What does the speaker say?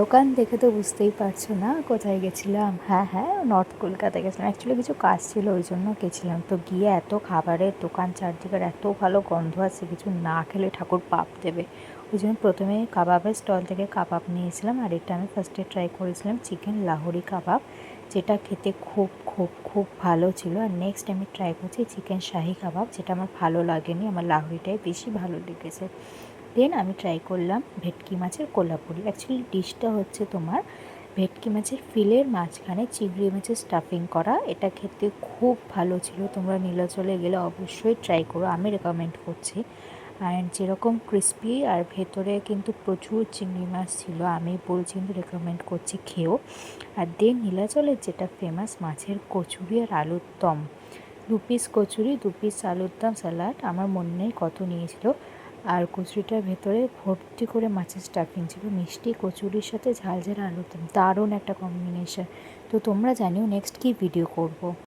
দোকান দেখে তো বুঝতেই পারছো না কোথায় গেছিলাম। হ্যাঁ, নর্থ কলকাতা গেছিলাম। অ্যাকচুয়ালি কিছু কাজ ছিল, ওই জন্য গেছিলাম। তো গিয়ে এত খাবারের দোকান, চারদিকের এত ভালো গন্ধ আছে, কিছু না খেলে ঠাকুর পাপ দেবে। ওই জন্য প্রথমে কাবাবের স্টল থেকে কাবাব নিয়েছিলাম, আর এটা আমি ফার্স্টে ট্রাই করেছিলাম চিকেন লাহোরি কাবাব, যেটা খেতে খুব খুব খুব ভালো ছিল। আর নেক্সট আমি ট্রাই করছি চিকেন শাহি কাবাব, যেটা আমার ভালো লাগেনি, আমার লাহোরিটাই বেশি ভালো লেগেছে। দেন আমি ট্রাই করলাম ভেটকি মাছের কোলাপুরি। অ্যাকচুয়ালি ডিশটা হচ্ছে তোমার ভেটকি মাছের ফিলের মাঝখানে চিংড়ি মাছের স্টাফিং করা। এটা খেতে খুব ভালো ছিল, তোমরা নীলাচলে গেলে অবশ্যই ট্রাই করো, আমি রেকমেন্ড করছি। অ্যান্ড যেরকম ক্রিস্পি আর ভেতরে কিন্তু প্রচুর চিংড়ি মাছ ছিল, আমি বলছি কিন্তু রেকমেন্ড করছি খেও। আর দেন নীলাচলের যেটা ফেমাস মাছের কচুরি আর আলুর দম, 2 পিস কচুরি, 2 পিস আলুর দম, স্যালাড, আমার মনে নেই কত নিয়েছিল। আর কচুরিটার ভেতরে ভর্তি করে মাছের স্টাফিং ছিল, মিষ্টি কচুরির সাথে ঝাল ঝাল আলুর দম, দারুণ একটা কম্বিনেশন। তো তোমরা জানিও নেক্সট কী ভিডিও করব।